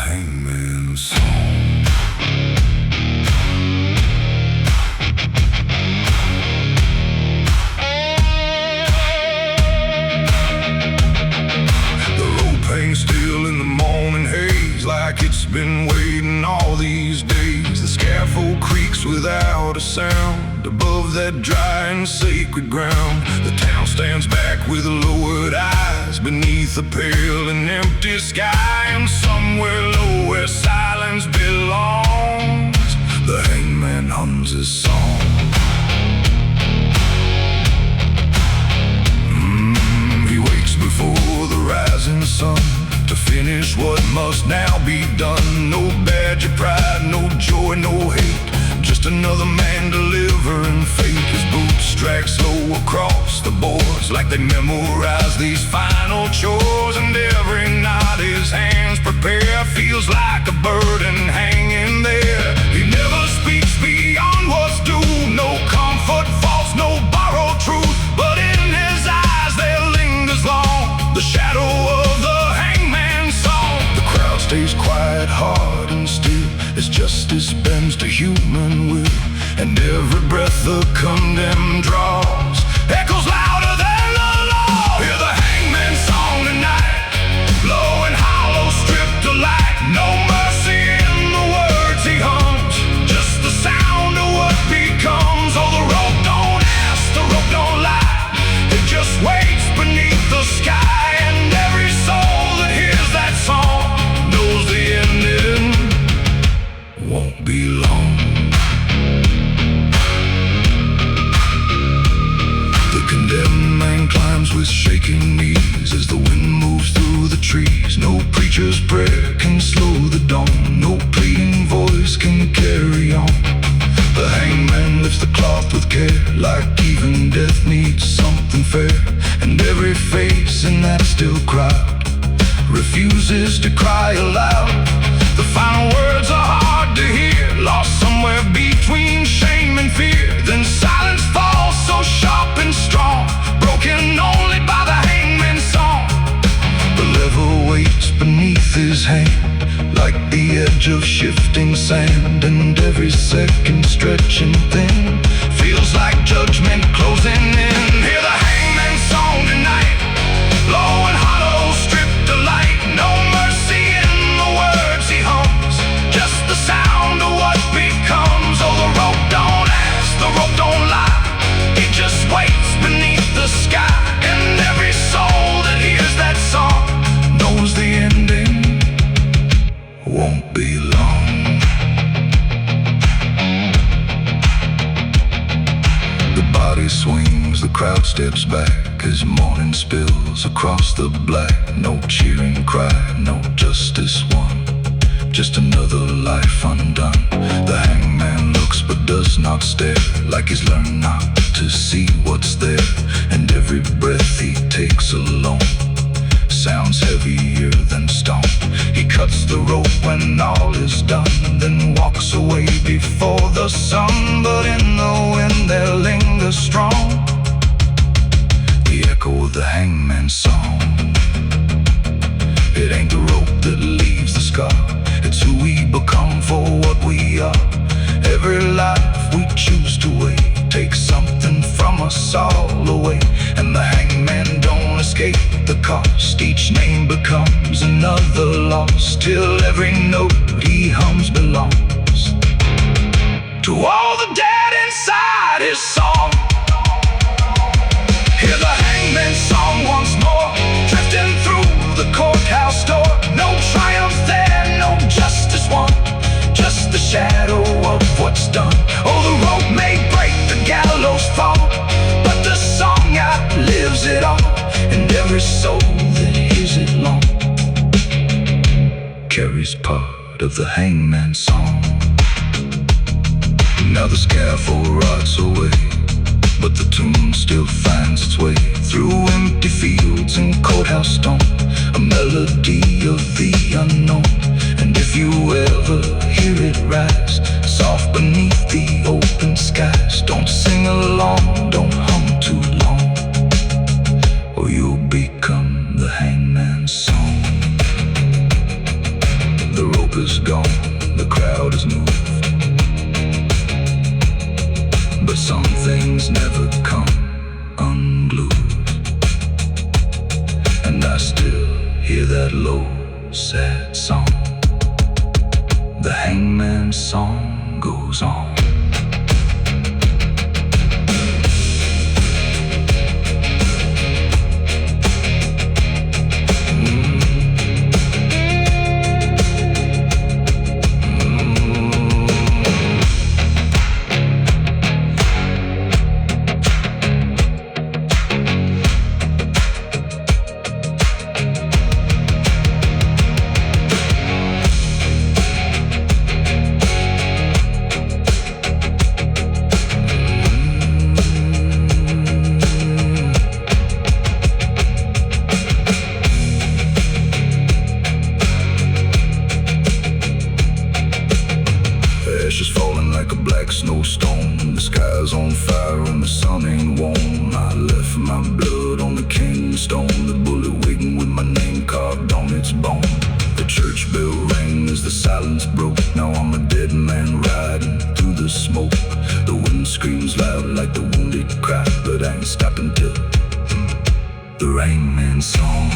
hangman's song. The rope hangs still in the morning haze, like it's been waiting all these days. The scaffold creaks without a sound above that dry and sacred ground. The town stands back with lowered eyes beneath a pale and empty sky. And somewhere low where silence belongs, the hangman hums his song. He wakes before the rising sun to finish what must now be done. No badge of pride, no joy, no hate, just another man delivering fate. His boots track slow across the boards like they memorize these final chores. And every night his hands prepare feels like a burden hanging there. He never speaks beyond what's due, no comfort false, no borrowed truth, but in his eyes there lingers long the shadow of the hangman's song. The crowd stays quiet, hard and still as justice bends to human will, and every breath the condemned draws echoes louder than the law. Hear the hangman's song tonight, low and hollow, stripped to light. No mercy in the words he hums, just the sound of what becomes. Oh, the rope don't ask, the rope don't lie, it just waits beneath the sky. And every soul that hears that song knows the ending won't be long. The condemned man climbs with shaking knees as the wind moves through the trees. No preacher's prayer can slow the dawn, no pleading voice can carry on. The hangman lifts the cloth with care, like even death needs something fair. And every face in that still crowd refuses to cry aloud. The final words are hard to hear, lost somewhere between shame and fear. Then silence falls so sharp and strong, broken only by the hangman's song. The lever waits beneath his hand, like the edge of shifting sand. And every second stretching thin feels like judgment closing in. Hear the hangman's song tonight, low and hollow, stripped to light. No mercy in the words he hums, just the sound of what becomes. Oh, the rope don't ask, the rope don't lie, it just waits beneath the sky. And every soul that hears that song knows the ending won't be long. The body swings, the crowd steps back as morning spills across the black. No cheering cry, no justice won, just another life undone. The hangman looks but does not stare, like he's learned not to see what's there. And every breath he takes alone sounds heavier than stone. He cuts the rope when all is done, then walks away before the sun. But in the wind there lingers strong the echo of the hangman's song. It ain't the rope that leaves the scar, it's who we become for what we are. Every life we choose to wait takes something from us all away. And the hangman don't escape the cost, each name becomes another loss, till every note he hums belongs to all the dead inside his song. Hear the hangman's song once more, drifting through the courthouse door. No triumph there, no justice won, just the shadow of what's done. Oh, the rope may break, the gallows fall, but the song outlives it all. And every soul that hears it long carries part of the hangman's song. Now the scaffold rots away, but the tune still finds its way through empty fields and courthouse stone, a melody of the unknown. And if you ever hear it rise, soft beneath the open skies, don't sing along, don't hum too long, or you'll become the hangman's song. The rope is gone, the crowd is moved, but some things never come unglued. And I still hear that low, sad song. The hangman's song goes on. Ashes falling like a black snowstorm. The sky's on fire and the sun ain't warm. I left my blood on the king's stone, the bullet waiting with my name carved on its bone. The church bell rang as the silence broke. Now I'm a dead man riding through the smoke. The wind screams loud like the wounded cry, but I ain't stopping till the rain man's song.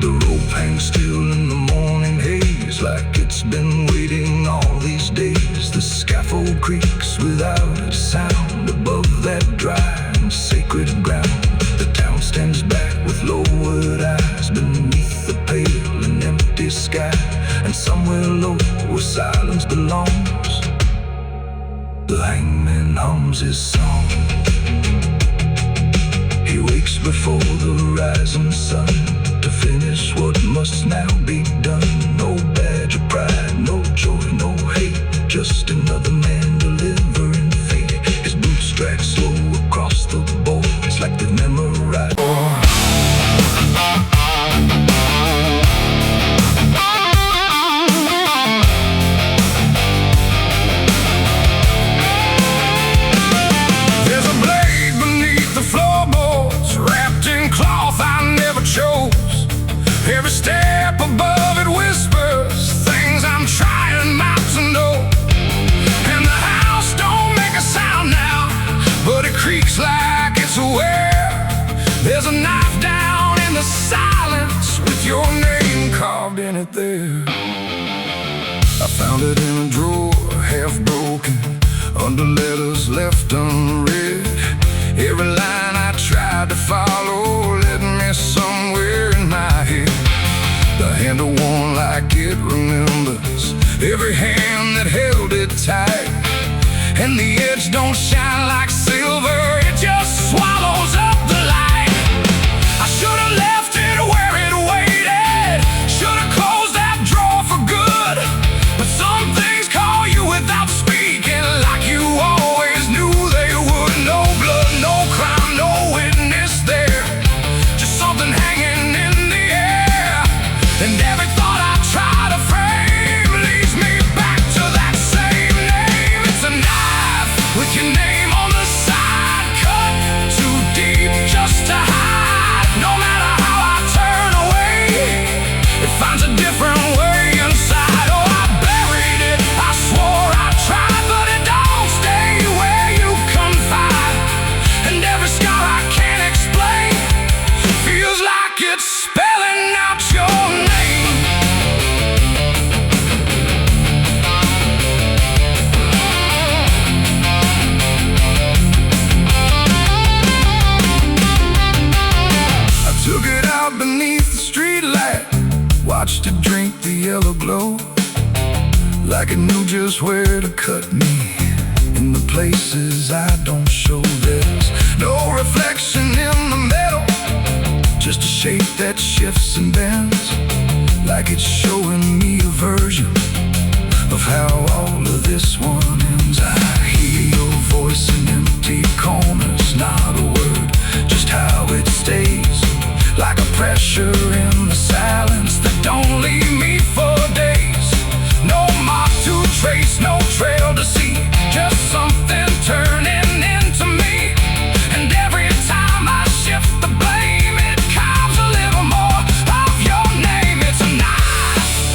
The rope hangs still in the morning haze, like it's been waiting all these days. The scaffold creaks without a sound above that dry and sacred ground. The town stands back with lowered eyes beneath the pale and empty sky. And somewhere low where silence belongs, the hangman hums his song. He wakes before the rising sun to finish what must now be done. No badge of pride, no joy, no hate, just another man delivering fate. His boots drag slow across the boards like they've memorized. There's a blade beneath the floorboards, wrapped in cloth I never chose. Every step above it whispers things I'm trying not to know. And the house don't make a sound now, but it creaks like it's aware. There's a knife down in the silence with your name carved in it there. I found it in a drawer, half broken, under letters left unread. Every line I tried to follow led me somewhere in my head. The handle worn like it remembers every hand that held it tight. And the edge don't shine like silver, it just swallows up the light. I should have left it where it waited, should have closed that drawer for good. But some things call you without speaking, like you always knew they would. No blood, no crime, no witness there, just something hanging in the air. And every thought I try to frame leads me back to that same name. It's a knife with your name on the side, cut too deep just to hide. No matter how I turn away, it finds a different way inside. Oh, I buried it, I swore I tried, but it don't stay where you confide. And every scar I can't explain feels like it's spelling out your name. I took it out beneath the street light, watched it drink the yellow glow, like it knew just where to cut me in the places I don't show. There's no reflection in the metal, just a shape that shifts and bends, like it's showing me a version of how all of this one ends. I hear your voice in empty corners, not a word, just how it stays, like a pressure in the silence that don't leave me for days. No mark to trace, no trail to see, just something turning into me. And every time I shift the blame, it carves a little more of your name. It's a knife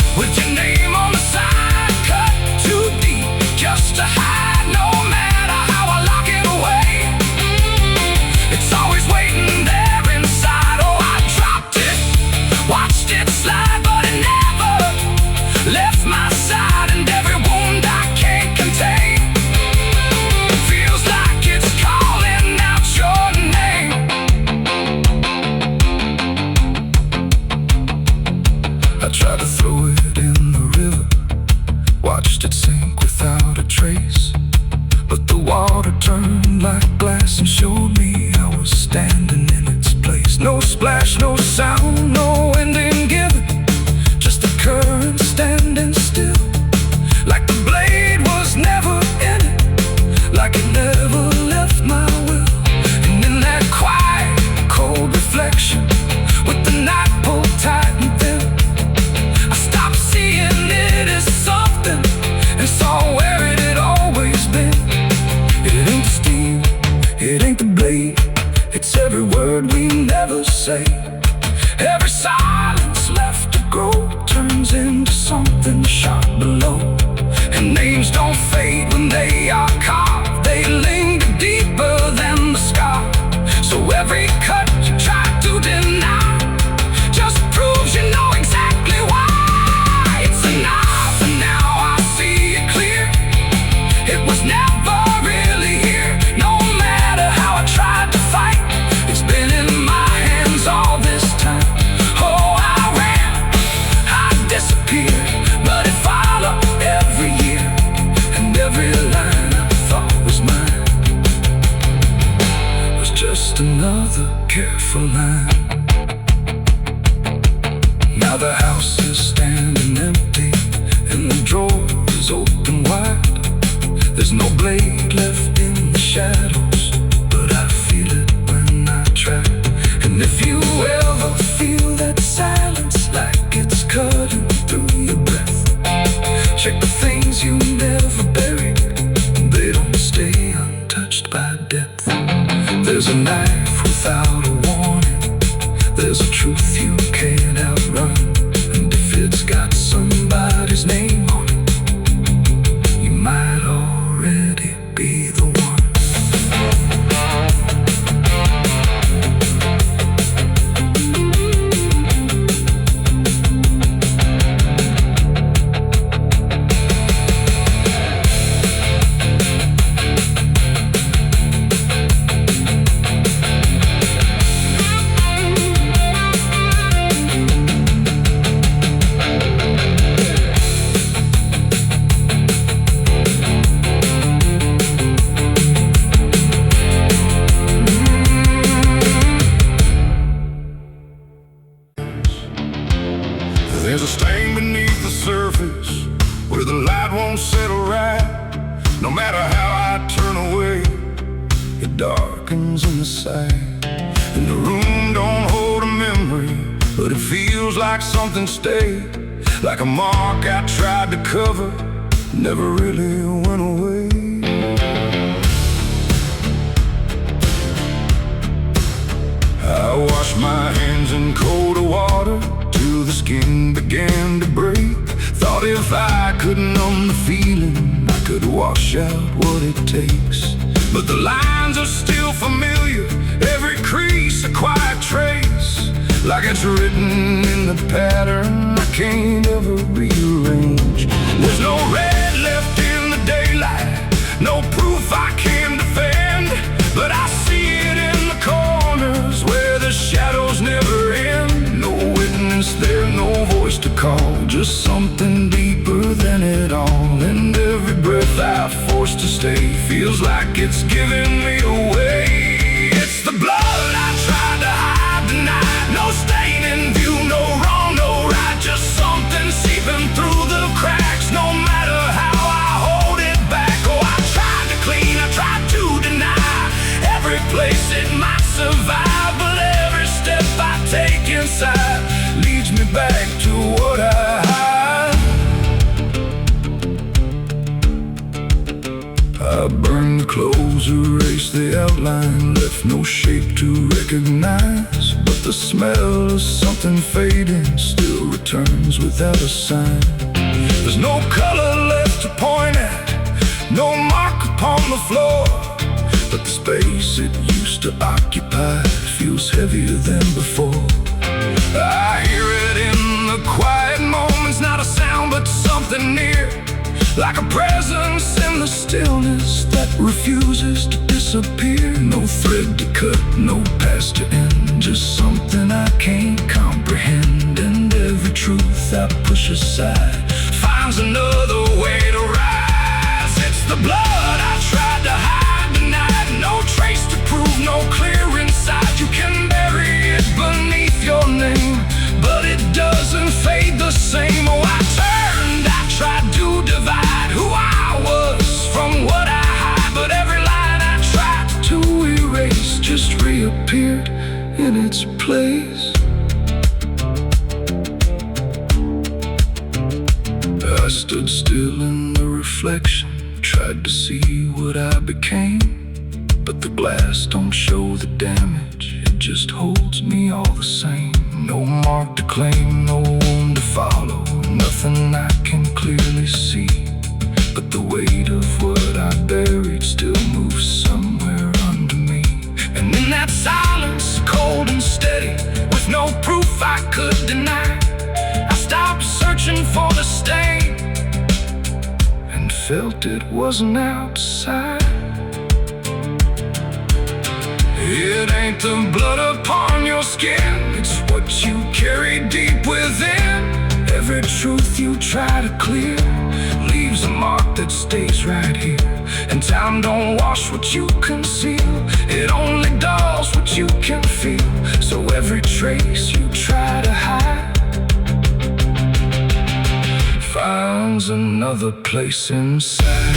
than the shot below. And names don't fade when they are carved, they linger deeper than the scar. So every cut you try to deny just proves you know exactly why. It's enough, and now I see it clear. It was never really here. No matter how I tried to fight, it's been in my hands all this time. Oh, I ran, I disappeared, but it followed every year. And every line I thought was mine was just another careful line. Now the house is standing empty and the drawer is open wide. There's no blade left in the shadows, but I feel it when I try. And if you ever feel that silence like it's cutting through your breath, check the things you never buried, they don't stay untouched by death. There's a knife without a warning, there's a truth you can't outrun. And if it's got somebody's name on it, you might already be the one. There's a stain beneath the surface where the light won't settle right. No matter how I turn away, it darkens in the sight. And the room don't hold a memory, but it feels like something stayed. Like a mark I tried to cover, never really went away. I washed my hands in cold water till the skin began to break. Thought if I could numb the feeling, I could wash out what it takes. But the lines are still familiar, every crease a quiet trace. Like it's written in the pattern I can't ever rearrange. There's no red left in the daylight, no proof I can defend. But I see it in the corners where the shadows never end. No witness there, no voice to call, just something deeper than it all. And every breath I force to stay feels like it's giving me away. It's the blood I tried to hide tonight. No stain in view, no wrong, no right, just something seeping through the cracks. No matter how I hold it back, oh, I tried to clean, I tried to deny every place it might survive. But every step I take inside leads me back to what I hide. I burned the clothes, erased the outline, left no shape to recognize. But the smell of something fading still returns without a sign. There's no color left to point at, no mark upon the floor. But the space it used to occupy feels heavier than before. I hear it in the quiet moments, not a sound but something near. Like a presence in the stillness that refuses to disappear. No thread to cut, no past to end, just something I can't comprehend. And every truth I push aside finds another way to rise. It's the blood I tried to hide tonight, no trace to prove, no clear inside. You can bury it beneath your name, but it doesn't fade the same. Oh, I turned, I tried to divide who I was from what I hide. But every line I tried to erase just reappeared in its place. I stood still in the reflection, tried to see what I became. But the glass don't show the damage, it just holds me all the same. No mark to claim, no wound to follow, nothing I can felt it wasn't outside. It ain't the blood upon your skin, it's what you carry deep within. Every truth you try to clear leaves a mark that stays right here. And time don't wash what you conceal, it only dulls what you can feel. So every trace you try to hide finds another place inside.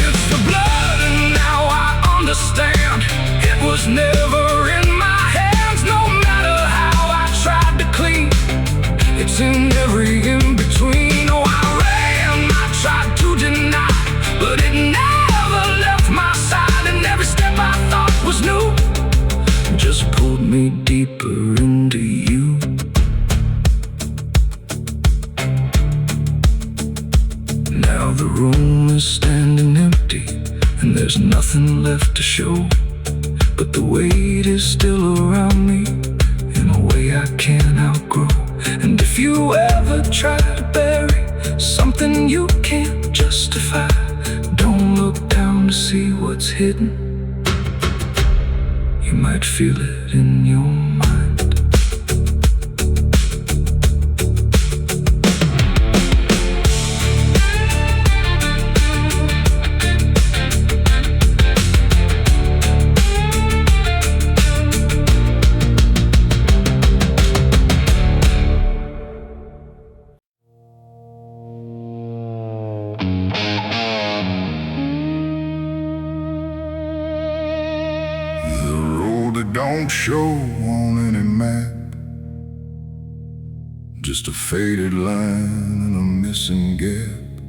It's the blood and now I understand. It was never in my hands, no matter how I tried to clean. It's in every in-between. Oh, I ran, I tried to deny, but it never left my side. And every step I thought was new just pulled me deeper into you. Now the room is standing empty, and there's nothing left to show, but the weight is still around me in a way I can't outgrow. And if you ever try to bury something you can't justify, don't look down to see what's hidden. You might feel it in your mind. Don't show on any map, just a faded line and a missing gap,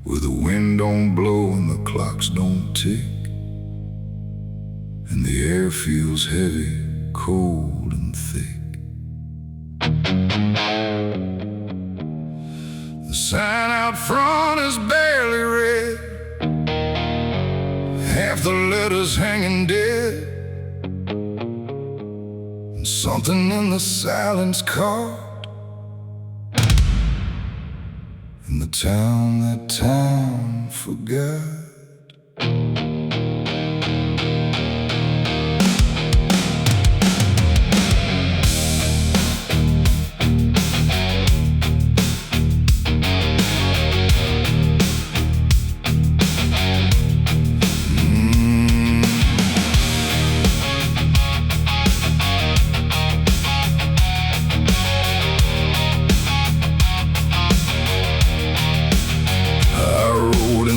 where the wind don't blow and the clocks don't tick, and the air feels heavy, cold and thick. The sign out front is barely read, half the letters hanging dead, and something in the silence caught in the town that time forgot.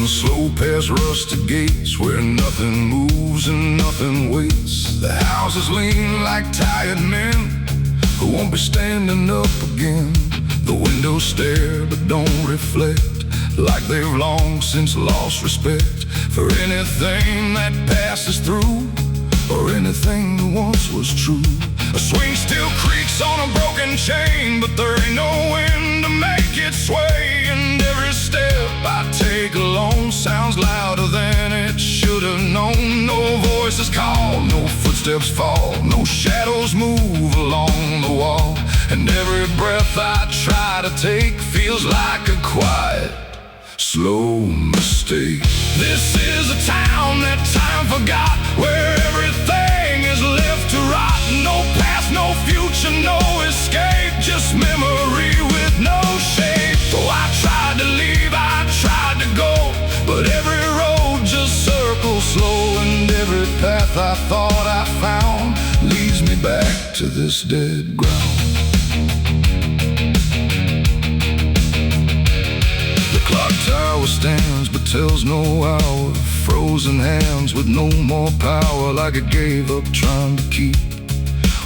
Slow past rusted gates where nothing moves and nothing waits. The houses lean like tired men who won't be standing up again. The windows stare but don't reflect, like they've long since lost respect for anything that passes through, or anything that once was true. A swing still creaks on a broken chain, but there ain't no wind to make it sway. And every step I take alone sounds louder than it should have known. No voices call, no footsteps fall, no shadows move along the wall. And every breath I try to take feels like a quiet, slow mistake. This is a town that time forgot, where everything is left to rot. No past, no future, no escape, just memory with no shape. Though I tried to leave, I tried to go, but every road just circles slow. And every path I thought I found leads me back to this dead ground. The clock tower stands but tells no hour, frozen hands with no more power, like it gave up trying to keep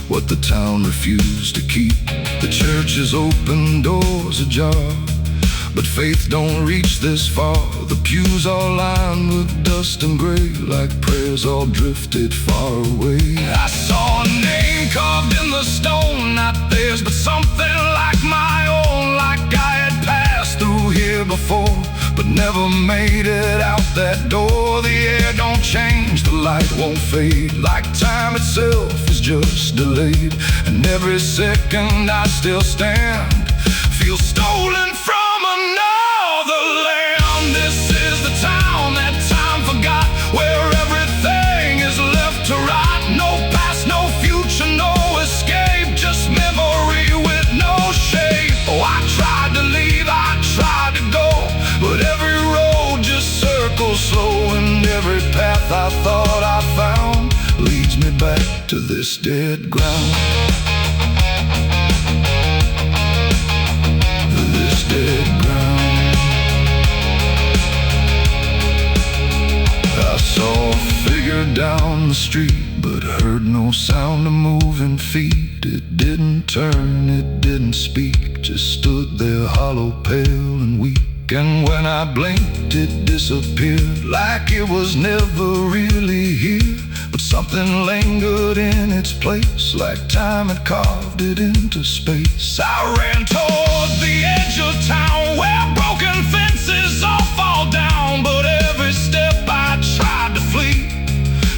what the town refused to keep. The church's open doors ajar, but faith don't reach this far. The pews are lined with dust and gray, like prayers all drifted far away. I saw a name carved in the stone, not theirs but something like my own, like I had passed through here before, but never made it out that door. The air don't change, the light won't fade, like time itself is just delayed. And every second I still stand, feel stolen from another land. This is the town that time forgot, where everything is left to rot. No past, no future, no escape, just memory with no shape. Oh, I tried to leave, I tried to go, but every road just circles slow, and every path I thought I found leads me back to this dead ground. This dead ground. I saw a figure down the street, but heard no sound of moving feet. It didn't turn, it didn't speak, just stood there hollow, pale and weak. And when I blinked, it disappeared, like it was never really here. But something lingered in its place, like time had carved it into space. I ran toward the edge of town, where broken fences all fall down. But every step I tried to flee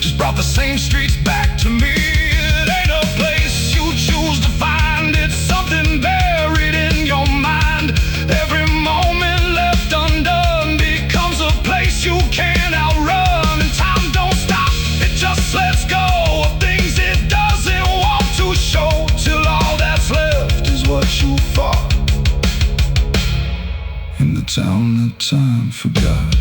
just brought the same streets back to me. It ain't a place you choose to find, it's something buried in your mind. Every moment left undone becomes a place you can't outrun. And time don't stop, it just lets go of things it doesn't want to show, till all that's left is what you fought in the town that time forgot.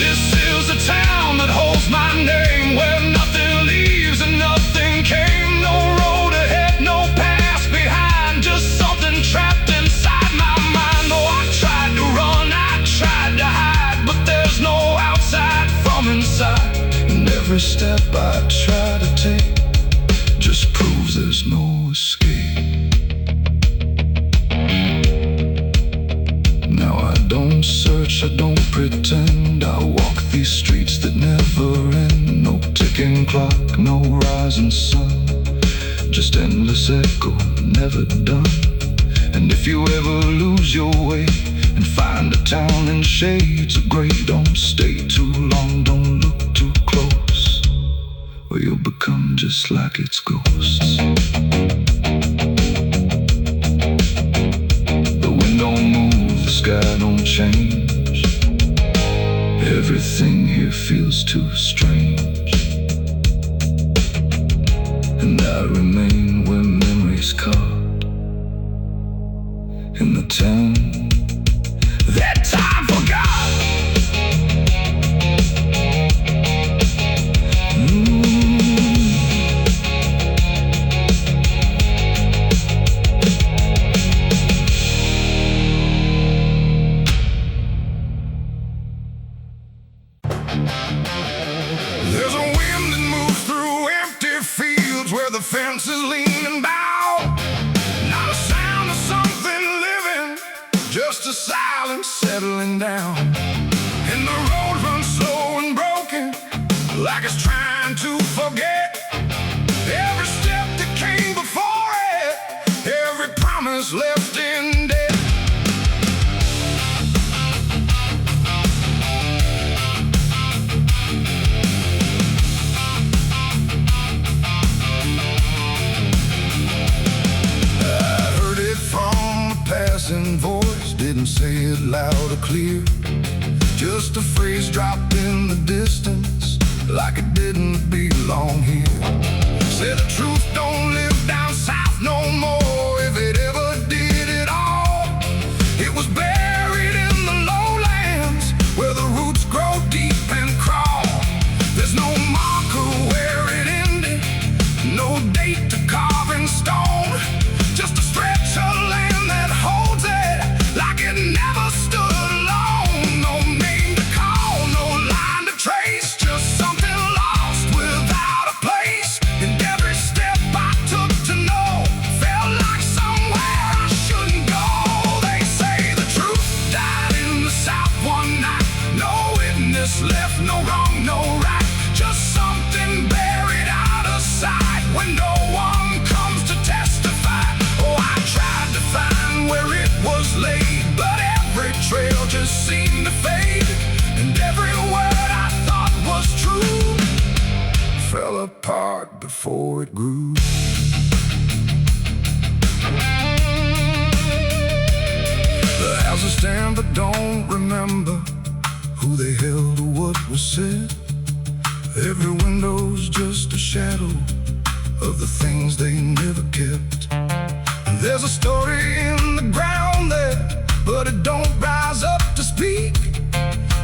This is a town that holds my name, where nothing leaves and nothing came. No road ahead, no past behind, just something trapped inside my mind. Oh, I tried to run, I tried to hide, but there's no outside from inside. And every step I try to take just proves there's no escape. Now I don't search, I don't pretend, I walk these streets that never end. No ticking clock, no rising sun, just endless echo, never done. And if you ever lose your way and find a town in shades of gray, don't stay too long, don't look too close, or you'll become just like its ghosts. The wind don't move, the sky don't change, everything here feels too strange. And I remain where memories caught, in the town that time forgot. There's a wind that moves through empty fields, where the fences lean and bow. Not a sound of something living, just a silence settling down. And the road runs slow and broken, like it's trying to forget every step that came before it, every promise left in debt. Passing voice didn't say it loud or clear, just a phrase dropped in the distance, like it didn't belong here. Said the truth don't live down south no more, if it ever did at all. It was buried in the lowlands, where the roots grow deep and crawl. There's no marker where it ended, no date to carve in stone, just a stretch of land that holds it like it never stood alone. No name to call, no line to trace, just something lost without a apart before it grew. The houses stand but don't remember who they held or what was said. Every window's just a shadow of the things they never kept. And there's a story in the ground there, but it don't rise up to speak.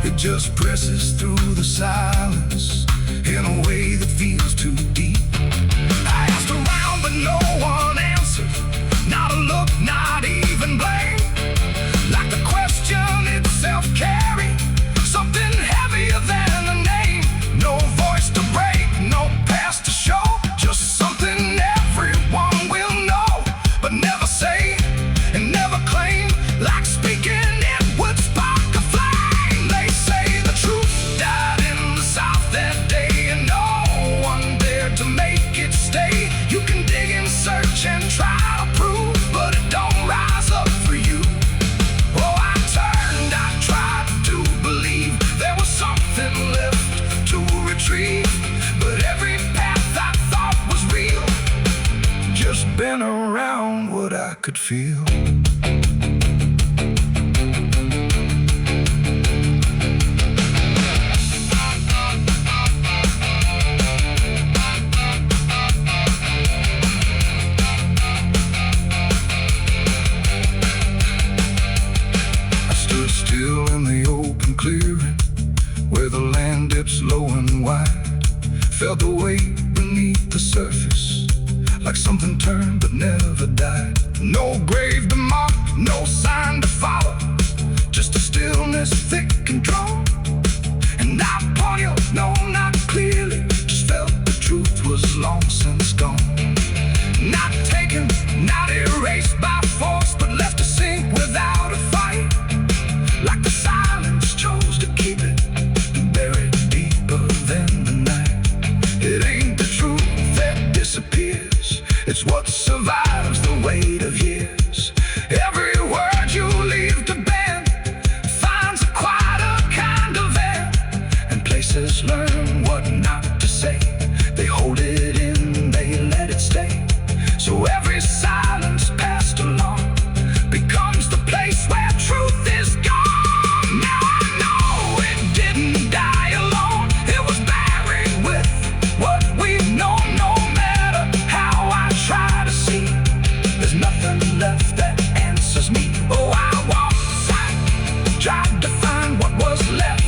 It just presses through the silence in a way that feels too deep. I asked around but no one answered, not a look, not even blame. Like the question itself carried something heavier than a name. No voice to break, no past to show, just something everyone will know, but never say and never claim. Like speaking it would spark a flame. They say the truth died in the South that day, and no one dared to make it stay. You can dig and search and try to prove, but it don't rise up for you. Oh, I tried to believe there was something left to retrieve, but every path I thought was real just been around what I could feel. Still in the open clearing where the land dips low and wide, felt the weight beneath the surface, like something turned but never died. No grave to mark, no sign to follow, just a stillness thick and drawn. And not upon you, no, not clearly, just felt the truth was long since gone. Not taken, not erased by force, but left to sink without a fight. Like the silence chose to keep it and bury it deeper than the night. It ain't the truth that disappears, it's what survives the weight of years. Every word you leave to bend finds a quieter kind of end, and places learn what not to say. They hold it in, they let it stay. So every silence passed along becomes the place where truth is gone. Now I know it didn't die alone. It was buried with what we've known. No matter how I try to see, there's nothing left that answers me. Oh, I walked aside, tried to find what was left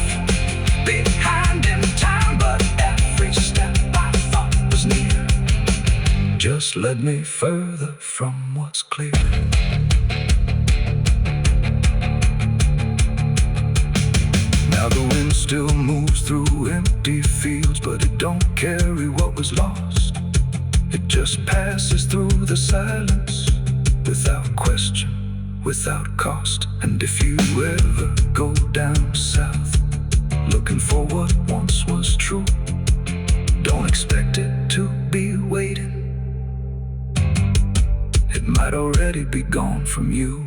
behind in time, but every step I thought was near just led me further from what's clear. Now the wind still moves through empty fields, but it don't carry what was lost. It just passes through the silence without question, without cost. And if you ever go down south looking for what once was true, don't expect it to be waiting. It might already be gone from you.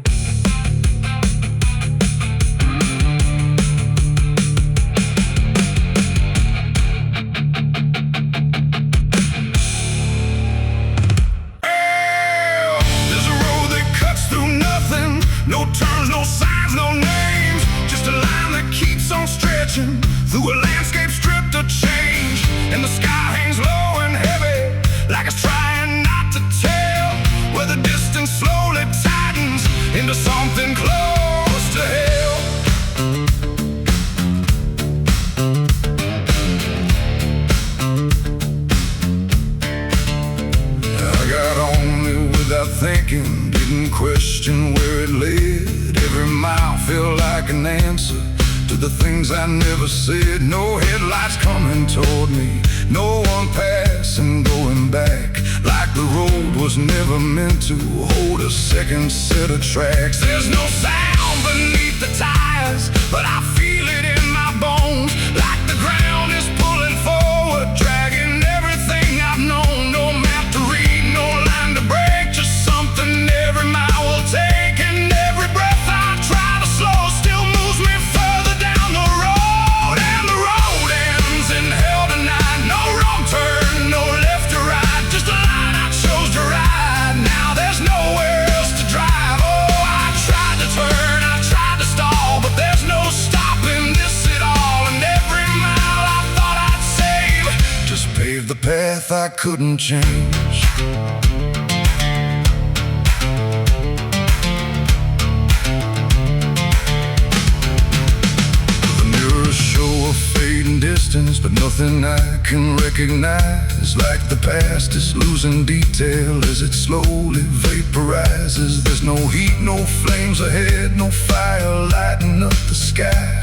No turns, no signs, no names, just a line that keeps on stretching through a landscape stripped of change. And the sky hangs low and heavy, like it's trying not to tell, where the distance slowly tightens into something close to hell. I got on it without thinking, didn't question where it led. Every mile felt like an answer to the things I never said. No headlights coming toward me, no one passing going back, like the road was never meant to hold a second set of tracks. There's no sound beneath the tires, but I feel it in my bones, like the ground is pulling forward, dragging everything I've known. No map to read, no line to break, just something every mile will take. And every breath I try to slow still moves me further down the road. And the road ends in hell tonight, no wrong turn, no I couldn't change. The mirrors show a fading distance, but nothing I can recognize. Like the past is losing detail as it slowly vaporizes. There's no heat, no flames ahead, no fire lighting up the sky.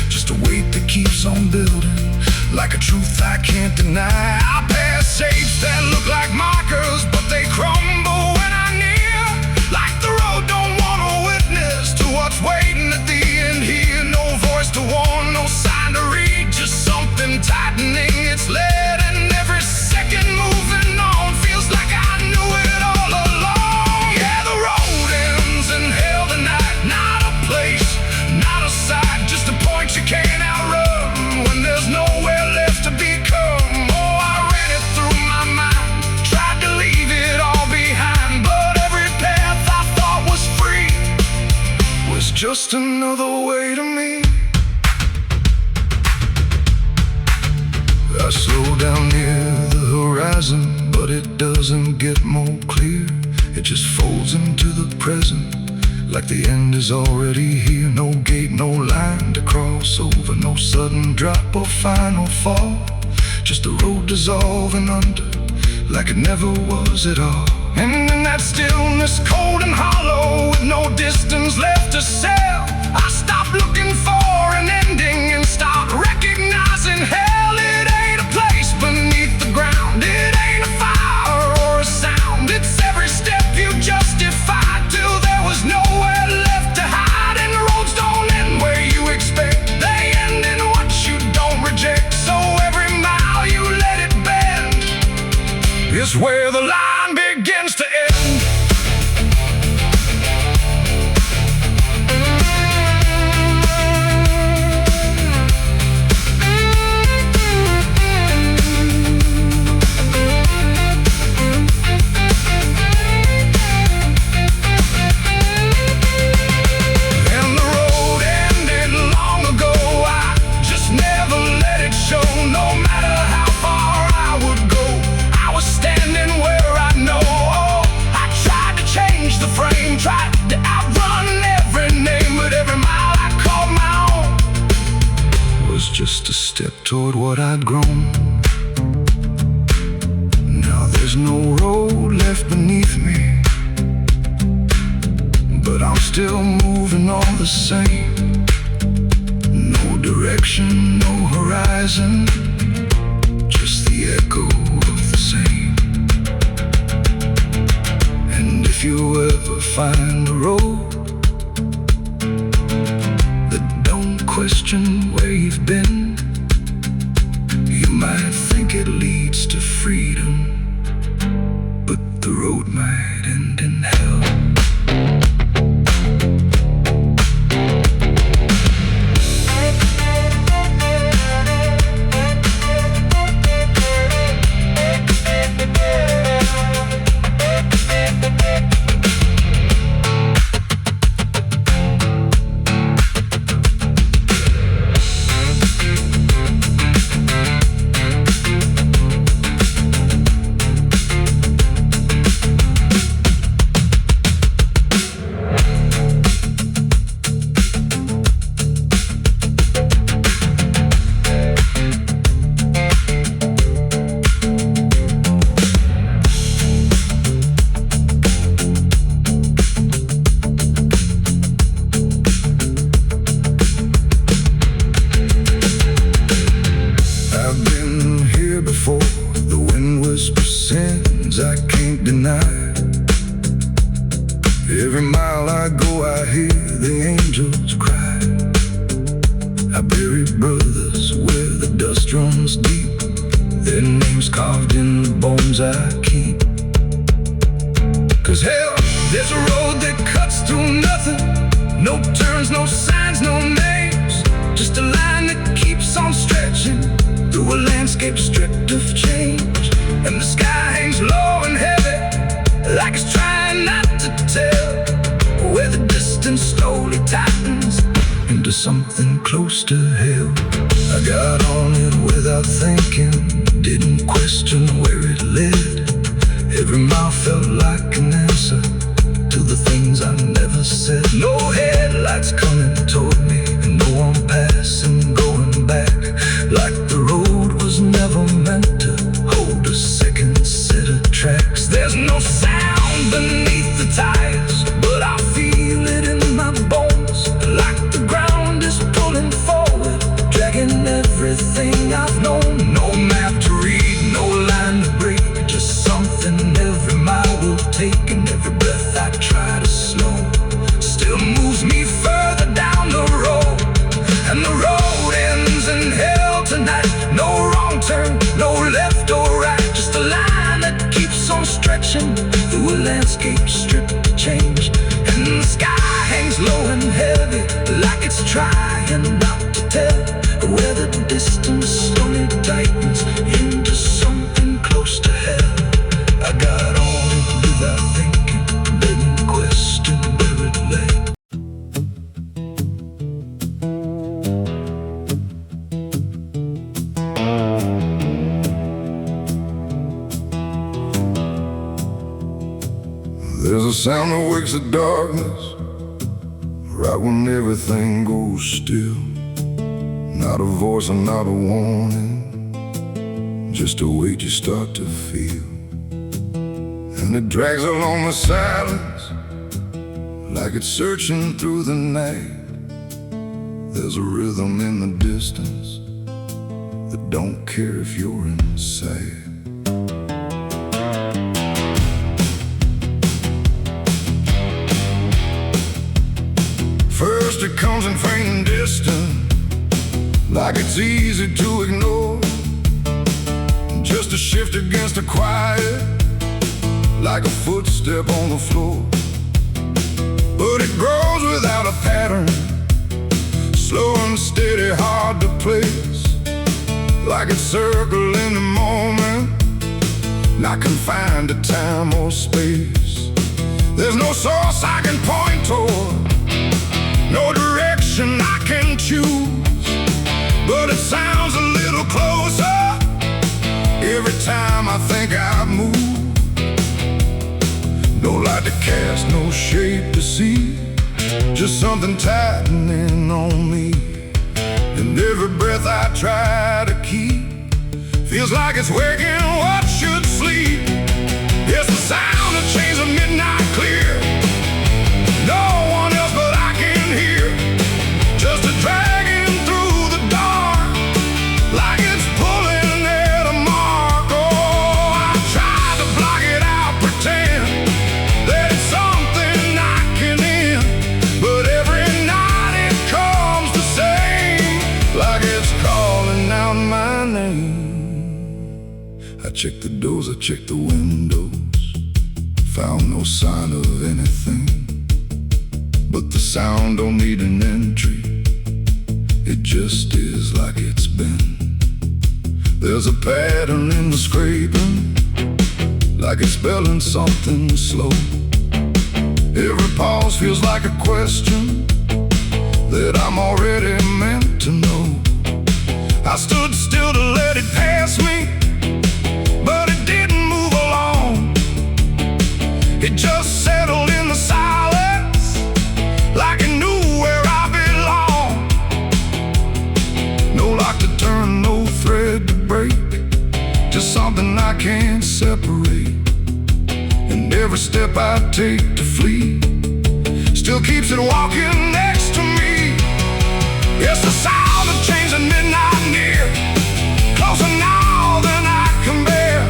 Just a weight that keeps on building, like a truth I can't deny. I pass shapes that look like markers, but they crumble when I'm near. Like the road don't want a witness to what's waiting at the end here. No voice to warn, no sign to read, just something tightening its lead. And every second moving on feels like I knew it all along. Yeah, the road ends in hell tonight. Not a place, not a sight, just a point you can't outrun when there's nowhere left to become. Oh, I ran it through my mind, tried to leave it all behind, but every path I thought was free was just another way to me. I slow down near the horizon, but it doesn't get more clear. It just folds into the present, like the end is already here. No gate, no line to cross over, no sudden drop or final fall. Just the road dissolving under, like it never was at all. And in that stillness, cold and hollow, with no distance left to sail, I stopped looking for an ending and start recognizing hell. It ain't a place beneath the ground, it ain't a fire or a sound. It's every step you justified till there was nowhere left to hide. And the roads don't end where you expect, they end in what you don't reject. So every mile you let it bend is where the line begins to end. Tried to outrun every name, but every mile I called my own was just a step toward what I'd grown. Now there's no road left beneath me, but I'm still moving all the same. No direction, no horizon, just the echo of the same. And if you ever find a road that don't question where you've been, you might think it leads to freedom, but the road might end in hell. The wind whispers sins I can't deny. Every mile I go I hear the angels cry. I bury brothers where the dust runs deep, their names carved in the bones I keep. 'Cause hell, there's a road that cuts through nothing, no turns, no signs, no names, just a line that keeps on stretching through a landscape stripped of change. And the sky hangs low and heavy, like it's trying not to tell, where the distance slowly tightens into something close to hell. I got on it without thinking, didn't question where it led. Every mile felt like an answer to the things I never said. No headlights coming toward me, and no one passing, going back. Like the road was never meant to hold a second set of tracks. There's no sound beneath the tires, but I feel it in my bones. Like the ground is pulling forward, dragging everything I've known. No map to read, no line to break, just something every mile will take. And every breath I try to slow still moves me further down the road. And the road ends in hell tonight. No wrong turn, no left or right, just a line that keeps on stretching through a landscape stripped to change. And the sky hangs low and heavy, like it's trying not to tell where the distance slowly tightens into something close to hell. I got on it without thinking, didn't question where it lay. There's a sound that wakes the darkness right when everything goes still. Not a voice and not a warning, just a weight you start to feel. And it drags along the silence like it's searching through the night. There's a rhythm in the distance that don't care if you're inside. First it comes in faint and distant, like it's easy to ignore. Just a shift against the quiet, like a footstep on the floor. But it grows without a pattern, slow and steady, hard to place. Like it's circling the moment, not confined to time or space. There's no source I can point toward, no direction I can choose, but it sounds a little closer every time I think I've moved. No light to cast, no shape to see, just something tightening on me. And every breath I try to keep feels like it's waking what should sleep. It's the sound that chains a midnight clear, no one else but I can hear, just a dragging through the dark, like it's pulling at a mark. Oh, I try to block it out, pretend that it's something I can end, but every night it comes the same, like it's calling out my name. I checked the doors, I checked the windows, found no sign of anything, but the sound don't need an entry, it just is like it's been. There's a pattern in the scraping, like it's spelling something slow. Every pause feels like a question that I'm already meant to know. I stood still to let it pass me, but it didn't move along. It just settled in the silence, like it knew where I belong. No lock to turn, no thread to break, just something I can't separate. And every step I take to flee still keeps it walking next to me. It's the sound of chains at midnight near, closer now than I can bear.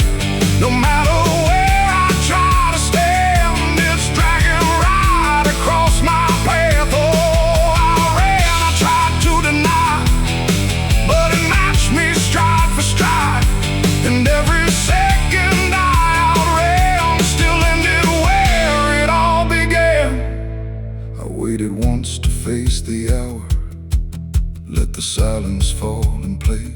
No matter where I try to stand, it's dragging right across my path. Oh, I ran, I tried to deny, but it matched me stride for stride. And every second I outran still ended where it all began. I waited once to face the hour, let the silence fall in place.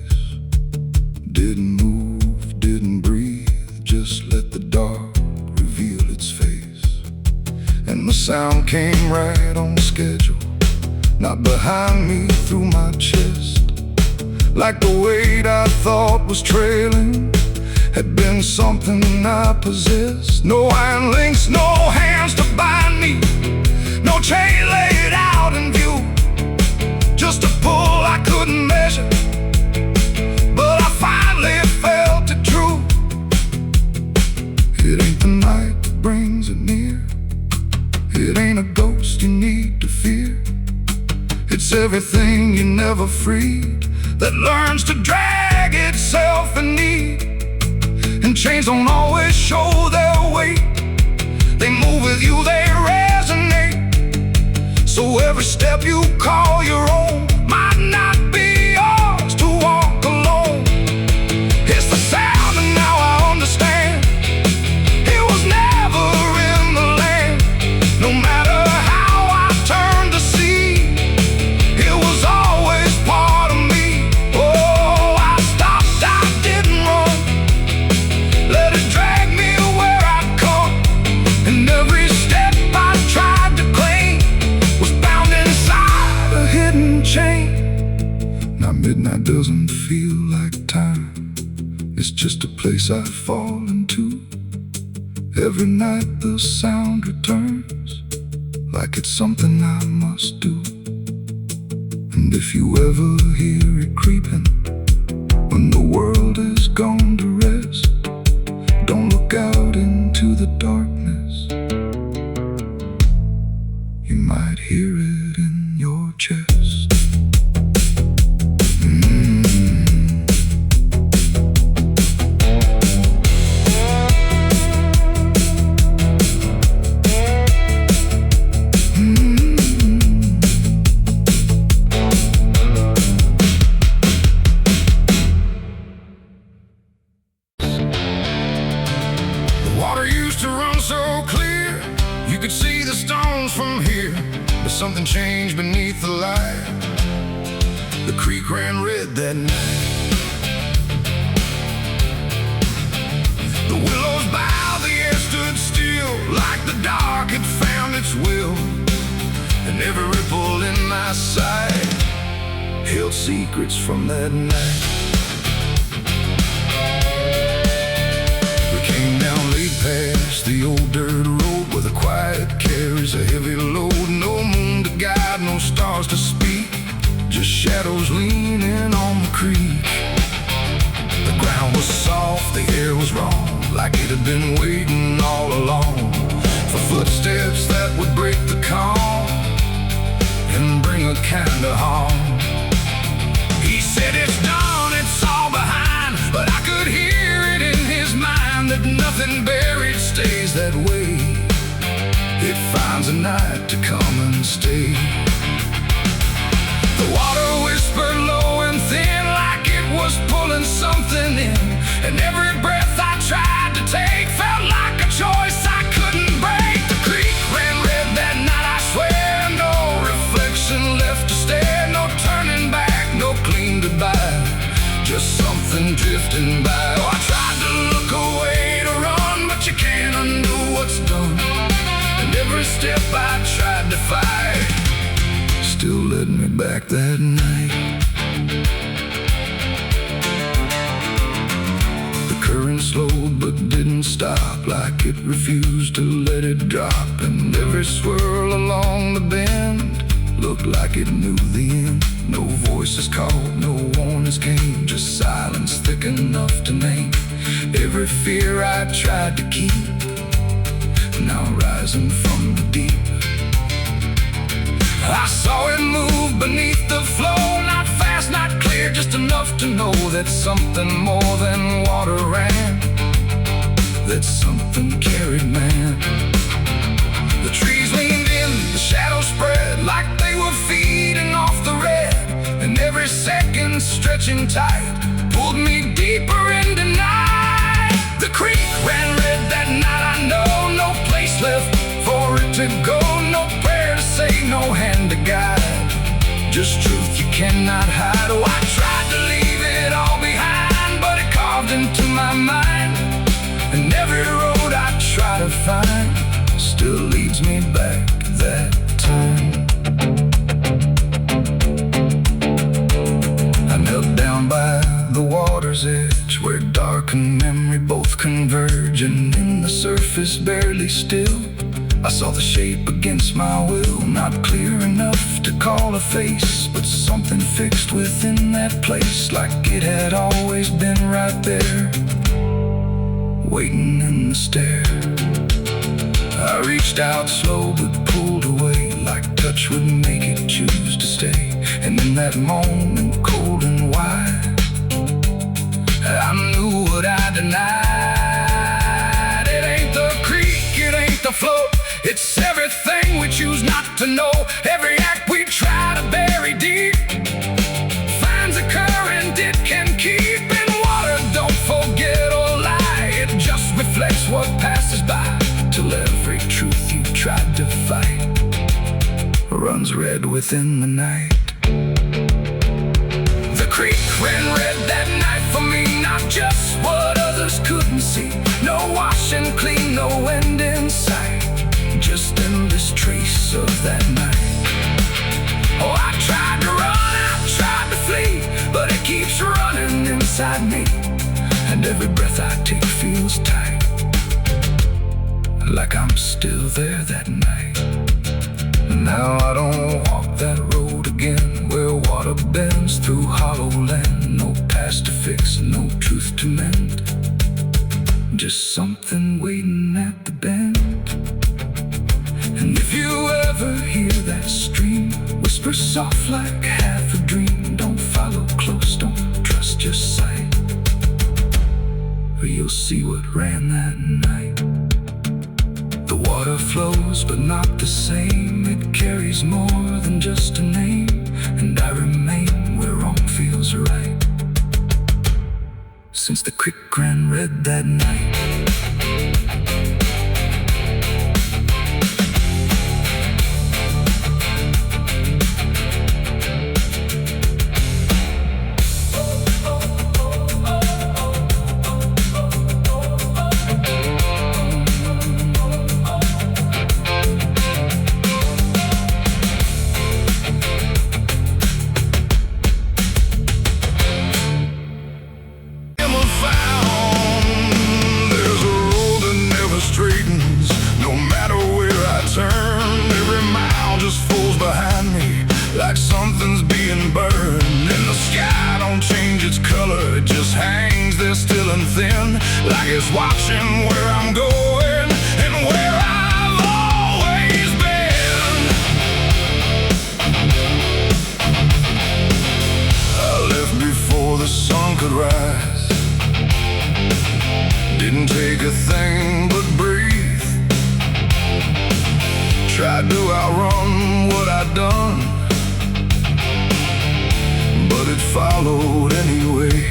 Didn't move, didn't breathe, just let the dark reveal its face. And the sound came right on schedule, not behind me, through my chest, like the weight I thought was trailing had been something I possessed. No iron links, no hands to bind me, no chain laid out in view, just a pull I couldn't measure, but I finally felt it true. It ain't the night that brings it near, it ain't a ghost you need to fear. It's everything you never freed that learns to drag itself in need. And chains don't always show their weight, they move with you, they resonate. So every step you call your own might not be yours to walk alone. It's the sound and now I understand, it was never in the land. No matter how I turned to see, it was always part of me. Oh, I stopped, I didn't run, let it drag me where I'd come. And every step I tried to claim was bound inside a hidden chain. Now midnight doesn't feel like time, it's just a place I fall into. Every night the sound returns, like it's something I must do. And if you ever hear it creeping, when the world is gone to rest, don't look out into the darkness, you might hear it in your chest. Water used to run so clear, you could see the stones from here. But something changed beneath the light, the creek ran red that night. The willows bowed, the air stood still, like the dark had found its will. And every ripple in my sight held secrets from that night. Came down late past the old dirt road where the quiet carries a heavy load. No moon to guide, no stars to speak, just shadows leaning on the creek. The ground was soft, the air was wrong, like it had been waiting all along for footsteps that would break the calm and bring a kind of harm. He said it's done, it's all behind, but I could hear it in his mind that nothing buried stays that way. It finds a night to come and stay. The water whispered low and thin, like it was pulling something in. And every breath I tried to take felt like a choice I couldn't break. The creek ran red that night, I swear, no reflection left to stare. No turning back, no clean goodbye, just something drifting by. Oh, I tried to look away to run, but you can't undo what's done. And every step I tried to fight still led me back that night. The current slowed but didn't stop, like it refused to let it drop. And every swirl along the bend looked like it knew the end. No voices called, no warnings came, just silence thick enough to name every fear I tried to keep, now rising from the deep. I saw it move beneath the flow, not fast, not clear, just enough to know that something more than water ran, that something carried man. The trees leaned in, the shadows spread like they were feeding off the red. And every second stretching tight pulled me deeper into night. The creek ran red that night, I know, no place left for it to go. No prayer to say, no hand to guide, just truth you cannot hide. Oh, I tried to leave it all behind, but it carved into my mind. And every road I try to find still leads me back that time. I knelt down by the water's edge, where dark and memory both converge. And in the surface barely still, I saw the shape against my will. Not clear enough to call a face, but something fixed within that place, like it had always been right there, waiting in the stare. I reached out slow but pulled away, like touch would make it choose to stay. And in that moment, cold and wide, I knew what I denied. It ain't the creek, it ain't the float, it's everything we choose not to know. Every act we try to bury deep finds a current it can keep. And water don't forget or lie, it just reflects what passes by, till every truth you tried to fight runs red within the night. The creek ran red that night for me, not just what others couldn't see. No wash and clean, no end in sight, just endless trace of that night. Oh, I tried to run, I tried to flee, but it keeps running inside me. And every breath I take feels tight, like I'm still there that night. Now I don't walk that road again, where water bends through hollow land. No past to fix, no truth to mend, just something waiting at the bend. And if you ever hear that stream whisper soft like half a dream, don't follow close, don't trust your sight, or you'll see what ran that night. The water flows, but not the same. It carries more than just a name, and I remain where wrong feels right, since the creek ran red that night. Like something's being burned, and the sky don't change its color, it just hangs there still and thin, like it's watching where I'm going and where I've always been. I left before the sun could rise, didn't take a thing but breathe, tried to outrun what I'd done, but it followed anyway.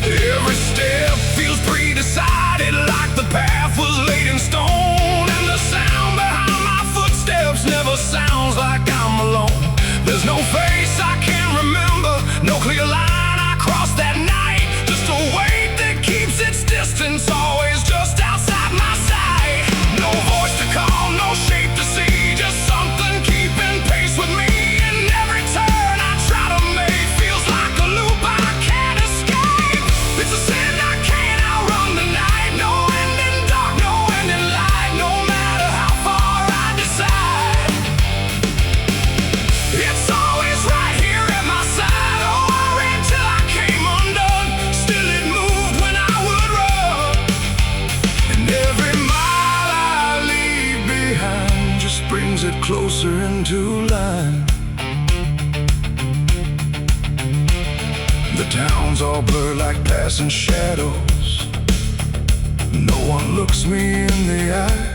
Every step feels pre-decided, like the path was laid in stone, and the sound behind my footsteps never sounds like I'm alone. There's no face I can remember, no clear line I crossed that night, just a weight that keeps its distance, always just outside my sight. No voice to call, no shape to see, just something keeping pace with me. And every turn I try to make feels like a loop I can't escape. It's a sin I can't outrun the night. No end in dark, no end in light, no matter how far I decide. It's always right here at my side. Oh, I ran till I came undone, still it moved when I would run. And every mile I leave behind just brings it closer into line. The town's all blurred like passing shadows, no one looks me in the eye,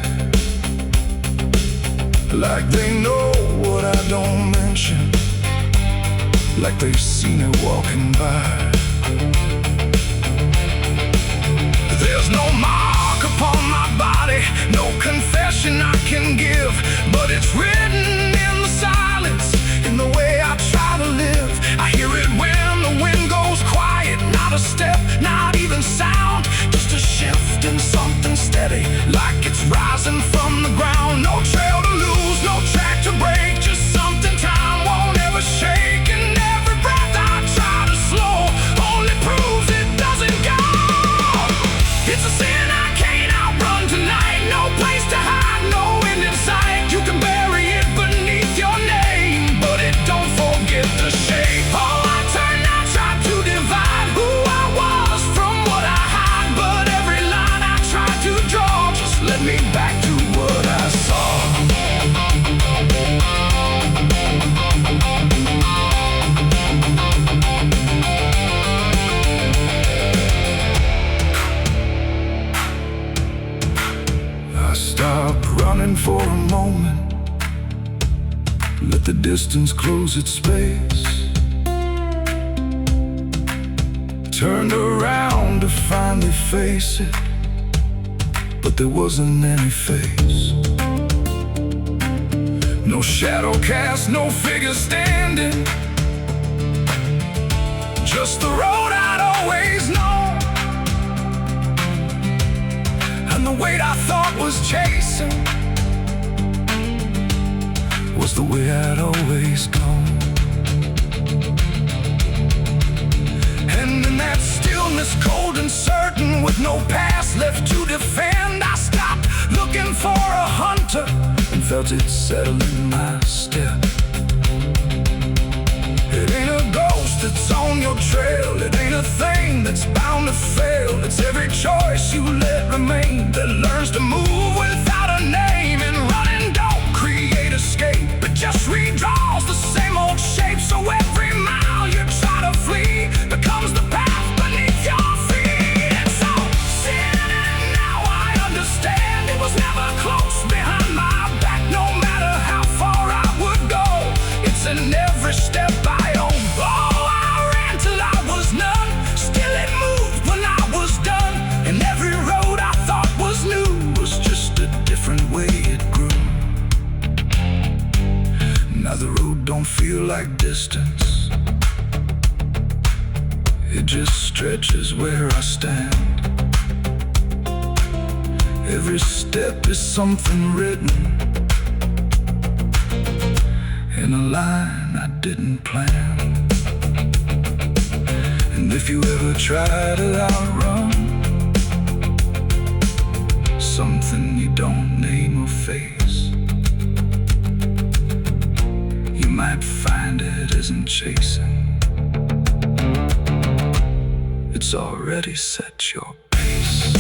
like they know what I don't mention, like they've seen it walking by. There's no mark upon my body, no confession I can give, but it's written in the silence, in the way I try to live. I hear it when the wind goes quiet, not a step, not even sound, just a shift in something steady, like it's rising from the ground. No trail to lose, no track to break, just something time won't ever shake. And every breath I try to slow only stop running for a moment, let the distance close its space. Turned around to finally face it, but there wasn't any face. No shadow cast, no figure standing, just the road I'd always known, and the weight I thought was chasing was the way I'd always gone. And in that stillness, cold and certain, with no past left to defend, I stopped looking for a hunter and felt it settling my step. It ain't a ghost that's on your trail, it ain't a thing that's bound to fail. It's every choice you let remain that learns to move without a name. And running don't create escape, it just redraws the same old shape. So every mile you try to flee becomes the path beneath your feet. And so sin, and now I understand it was never close behind my back. No matter how far I would go, it's in every step I own. Oh, I ran till I was none, still it moved when I was done. And every road I thought was new was just a different way it grew. Now the road don't feel like distance, it just stretches where I stand. Every step is something written in a line I didn't plan. And if you ever try to outrun something you don't name or face, you might find it isn't chasing, it's already set your pace.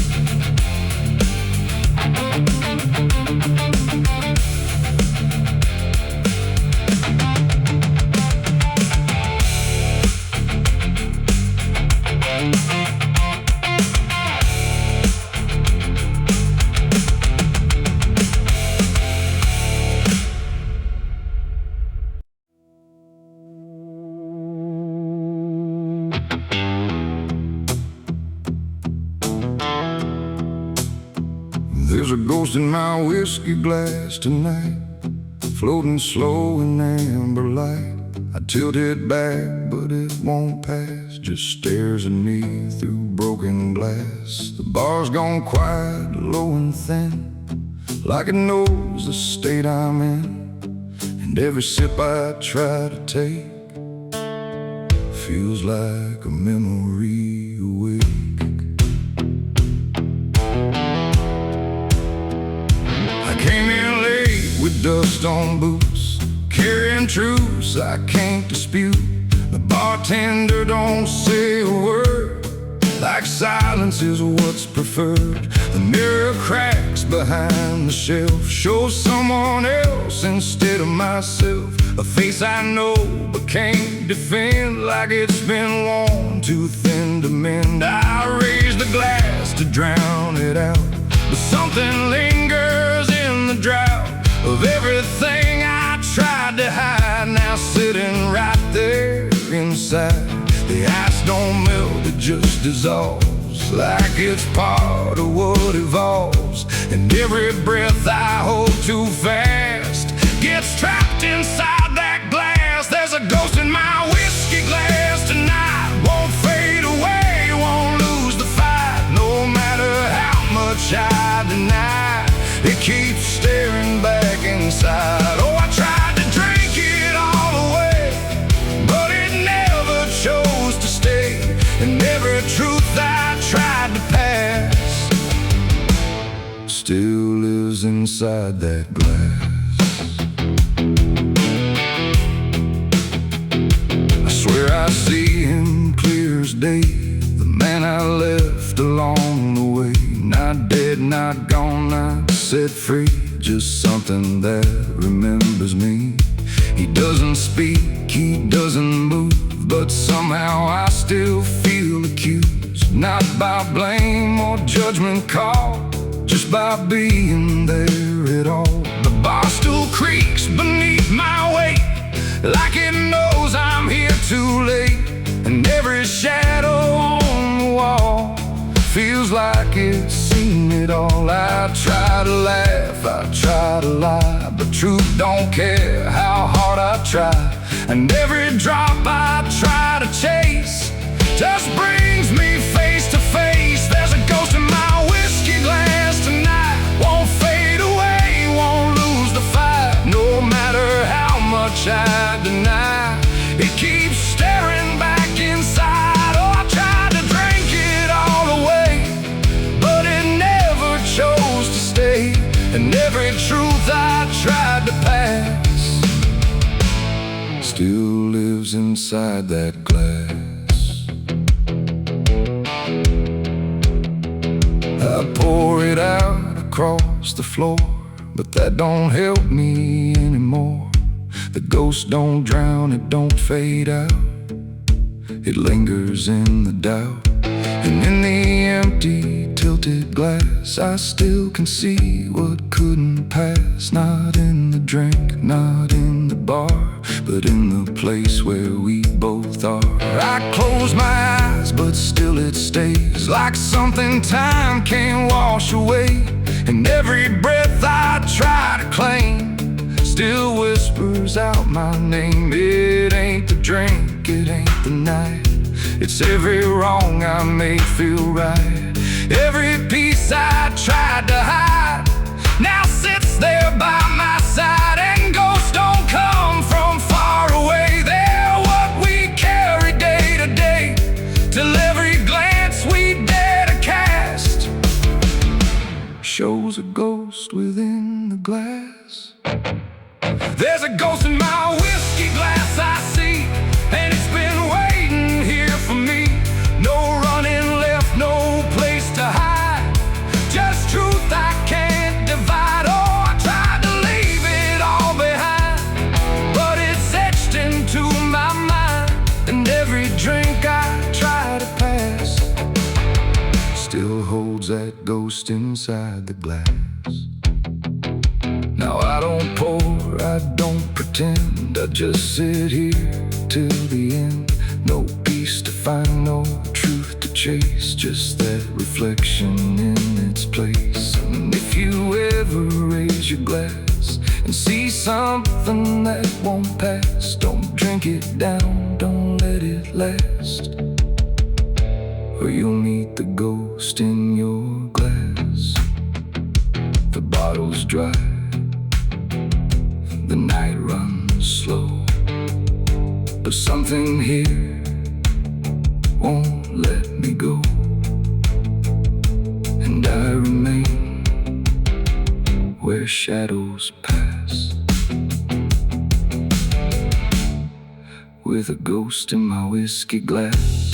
There's a ghost in my whiskey glass tonight, floating slow in amber light. I tilt it back, but it won't pass, just stares at me through broken glass. The bar's gone quiet, low and thin, like it knows the state I'm in. And every sip I try to take feels like a memory awake. Came in late with dust on boots, carrying truths I can't dispute. The bartender don't say a word, like silence is what's preferred. The mirror cracks behind the shelf, shows someone else instead of myself. A face I know but can't defend, like it's been worn too thin to mend. I raise the glass to drown it out, but something lingers in the drought of everything I tried to hide, now sitting right there inside. The ice don't melt, it just dissolves, like it's part of what evolves. And every breath I hold too fast gets trapped inside that glass. There's a ghost in my whiskey glass tonight, won't fade away, won't lose the fight. No matter how much I deny, it keeps staring back inside. Oh, I tried to drink it all away, but it never chose to stay. And every truth I tried to pass still lives inside that glass. I swear I see him clear as day, the man I left along the way. Not dead, not gone, not set free, just something that remembers me. He doesn't speak, he doesn't move, but somehow I still feel accused. Not by blame or judgment call, just by being there at all. The bar stool creaks beneath my weight, like it knows I'm here too late. And every shadow on the wall feels like it's seen it all. I try to laugh, I try to lie, but truth don't care how hard I try. And every drop I try to chase just brings me face to face. There's a ghost in my whiskey glass tonight, won't fade away, won't lose the fight. No matter how much I deny, it keeps staring back inside. Oh, I tried to drink it all away, but it never chose to stay. And every truth I tried to pass still lives inside that glass. I pour it out across the floor, but that don't help me anymore. The ghost don't drown, it don't fade out, it lingers in the doubt. And in the empty, tilted glass, I still can see what couldn't pass. Not in the drink, not in the bar, but in the place where we both are. I close my eyes, but still it stays, like something time can't wash away. And every breath I try to claim still whispers out my name. It ain't the drink, it ain't the night, it's every wrong I made feel right. Every piece I tried to hide now sits there by my side. And ghosts don't come from far away, they're what we carry day to day, till every glance we dare to cast shows a ghost within the glass. There's a ghost in my whiskey glass I see, and it's been waiting here for me. No running left, no place to hide, just truth I can't divide. Oh, I tried to leave it all behind, but it's etched into my mind. And every drink I try to pass still holds that ghost inside the glass. Now I don't pour, I don't pretend, I just sit here till the end. No peace to find, no truth to chase, just that reflection in its place. And if you ever raise your glass and see something that won't pass, don't drink it down, don't let it last, or you'll meet the ghost in your glass. The bottle's dry, the night runs slow, but something here won't let me go. And I remain where shadows pass, with a ghost in my whiskey glass.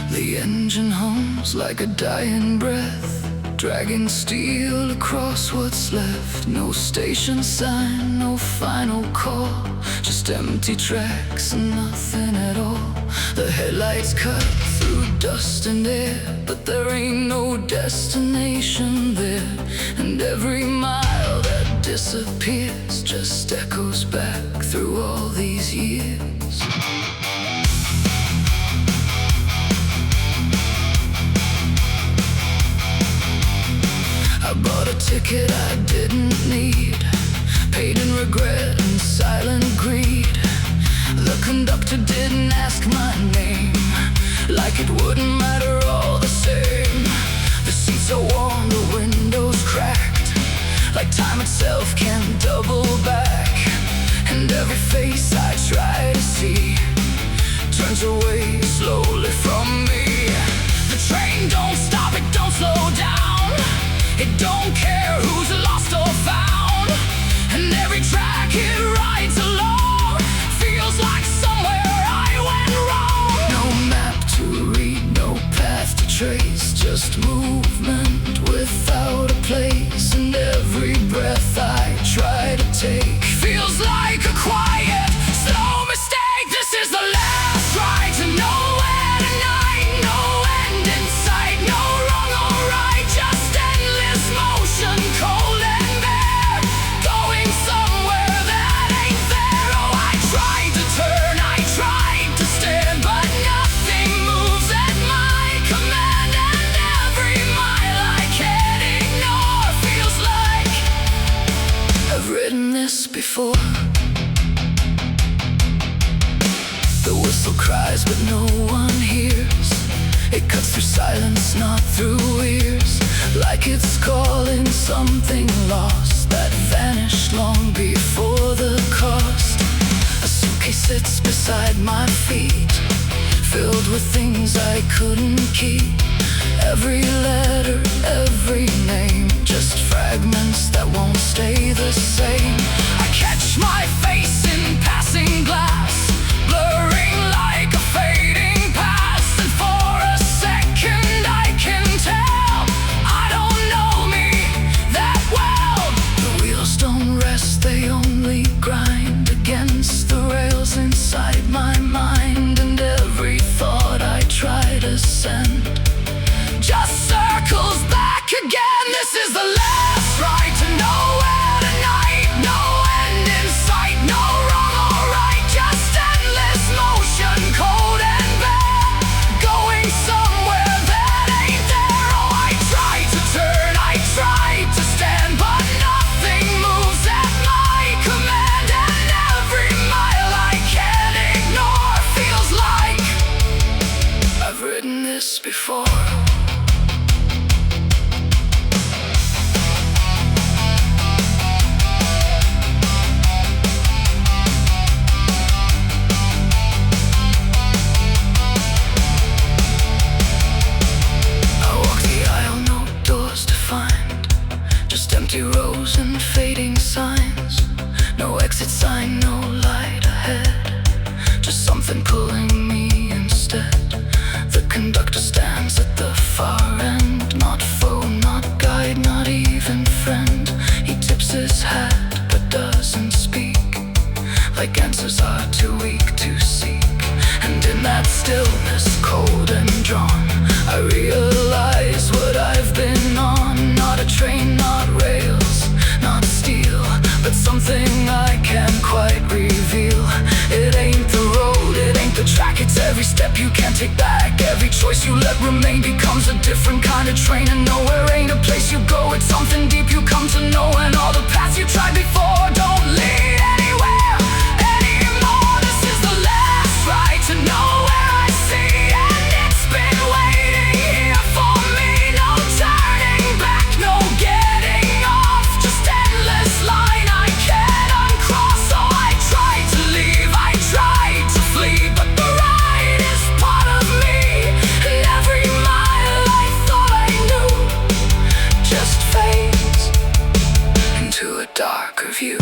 The engine hums like a dying breath, dragging steel across what's left. No station sign, no final call, just empty tracks and nothing at all. The headlights cut through dust and air, but there ain't no destination there. And every mile that disappears just echoes back through all these years. I bought a ticket I didn't need, paid in regret and silent greed. The conductor didn't ask my name, like it wouldn't matter all the same. The seats are warm, the windows cracked, like time itself can double back. And every face I try to see turns away slowly from me. The train don't stop, it don't slow down, it don't care who's lost or found. And every track it rides along. Feels like somewhere I went wrong. No map to read, no path to trace, just movement without a place. And every breath I try to take feels like a quiet, slow mistake. This is the last ride to nowhere tonight. No end in sight, no wrong or right, just endless motion, cold and bare, going somewhere that ain't there. Oh, I tried to turn, I tried to stand, but nothing moves at my command. And every mile I can't ignore feels like I've written this before. The whistle cries but no one hears. It cuts through silence, not through ears, like it's calling something lost that vanished long before the cost. A suitcase sits beside my feet, filled with things I couldn't keep. Every letter, every name, just fragments that won't stay the same. I catch my face in passing glass, blurring like a fading past. And for a second I can tell I don't know me that well. The wheels don't rest, they only grind against the rails inside my mind. And every thought I try to send just circles back again. This is the last ride to nowhere tonight. No end in sight, no wrong or right, just endless motion, cold and bare, going somewhere that ain't there. Oh, I tried to turn, I tried to stand, but nothing moves at my command. And every mile I can't ignore feels like I've written this before. Empty rows and fading signs, no exit sign, no light ahead, just something pulling me instead. The conductor stands at the far end, not foe, not guide, not even friend. He tips his hat but doesn't speak, like answers are too weak to seek. And in that stillness, cold and drawn, I realize what I've been on. Not a train, not rails, not steel, but something I can't quite reveal. It ain't the road, it ain't the track, it's every step you can't take back. Every choice you let remain becomes a different kind of train. And nowhere ain't a place you go, it's something deep you come to know. And all the paths you tried before don't lead anywhere anymore. This is the last ride to nowhere I see, and it's been waiting here for me. No turning back, no getting off, just endless line I can't uncross. So I tried to leave, I tried to flee, but the ride is part of me. And every mile I thought I knew just fades into a darker view.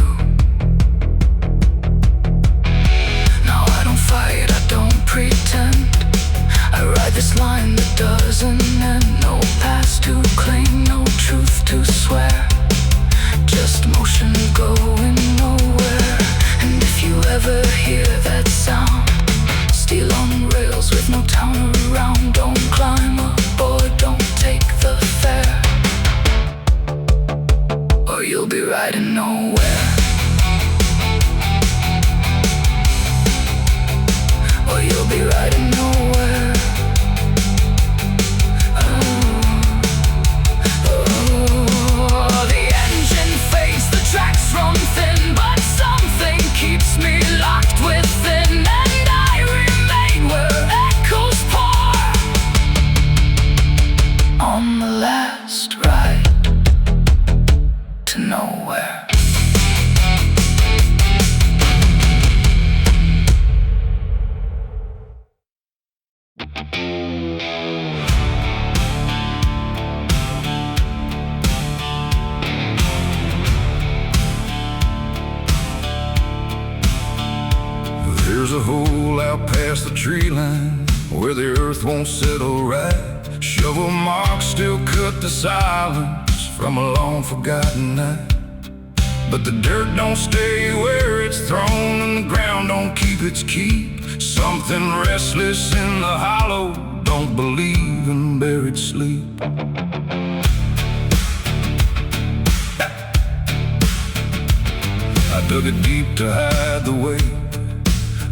There's a hole out past the tree line where the earth won't settle right. Shovel marks still cut the silence from a long forgotten night. But the dirt don't stay where it's thrown, and the ground don't keep its keep. Something restless in the hollow don't believe in buried sleep. I dug it deep to hide the weight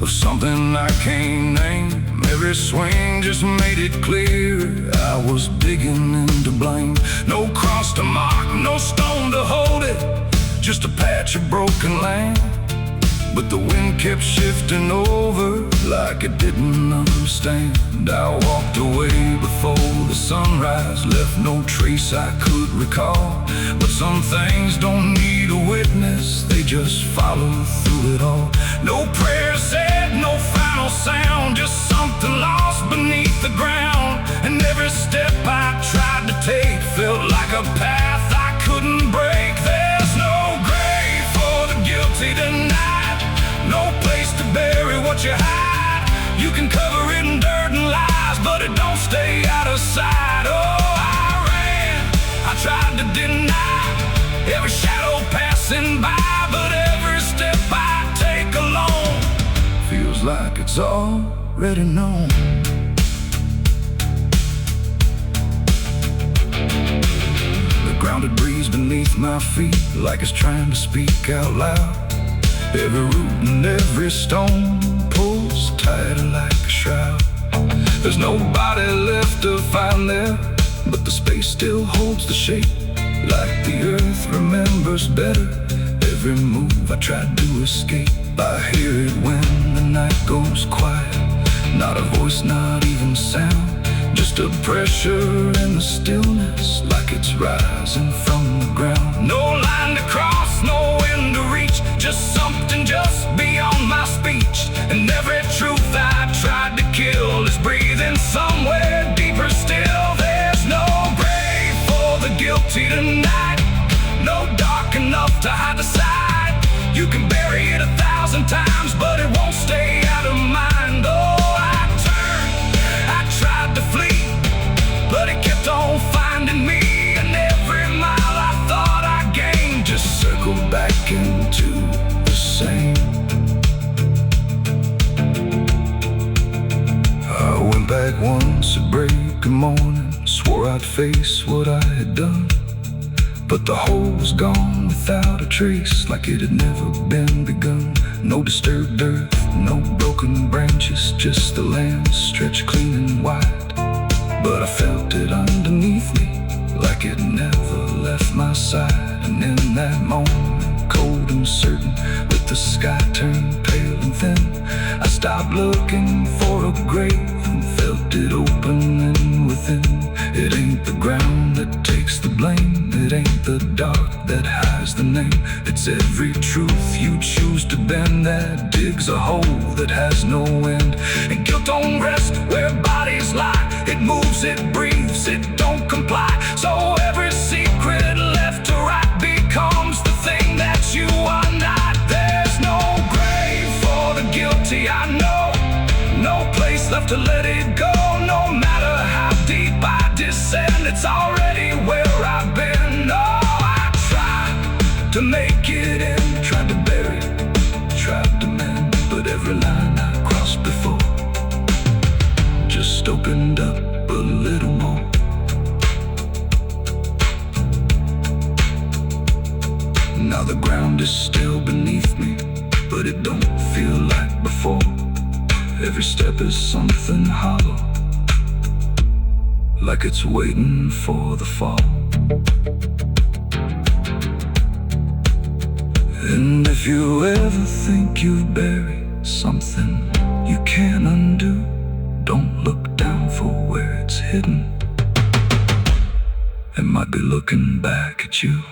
of something I can't name. Every swing just made it clear I was digging into blame. No cross to mark, no stone to hold it, just a patch of broken land. But the wind kept shifting over like it didn't understand. I walked away before the sunrise, left no trace I could recall. But some things don't need a witness, they just follow through it all. No prayer said, no final sound, just something lost beneath the ground. And every step I tried to take felt like a path I couldn't break. There's no grave for the guilty tonight, no place to bury what you hide. You can cover it in dirt and lies, but it don't stay out of sight. Oh, I ran, I tried to deny every shadow passing by, but every step I take alone feels like it's already known. The grounded breeze beneath my feet like it's trying to speak out loud. Every root and every stone pulls tighter like a shroud. There's nobody left to find there, but the space still holds the shape. Like the earth remembers better every move I tried to escape. I hear it when the night goes quiet, not a voice, not even sound, just a pressure in the stillness like it's rising from the ground. No line to cross, no end to reach, just something just beyond my speech. And every truth I tried to kill is breathing somewhere deeper still. There's no grave for the guilty tonight, no dark enough to hide the sight. You can bury it 1,000 times, but it won't stay out of mind. Oh, I turned, I tried to flee, but it kept on finding me. And every mile I thought I gained just circled back into the same. I went back once at break of morning, swore I'd face what I had done. But the hole was gone without a trace, like it had never been begun. No disturbed earth, no broken branches, just the land stretched clean and wide. But I felt it underneath me, like it never left my side. And in that moment, cold and certain, with the sky turned pale and thin, I stopped looking for a grave and felt it opening within. It ain't the ground that takes the blame, it ain't the dark that hides the name. It's every truth you choose to bend that digs a hole that has no end. And guilt don't rest where bodies lie, it moves, it breathes, it don't comply. So every secret left to right becomes the thing that you are not. There's no grave for the guilty, I know, no place left to let it go. No matter how deep I descend, it's already where I've been. Oh, I tried to make it in, tried to bury it, tried to mend, but every line I crossed before just opened up a little more. Now the ground is still beneath me, but it don't feel like before. Every step is something hollow, like it's waiting for the fall. And if you ever think you've buried something you can't undo, don't look down for where it's hidden. It might be looking back at you.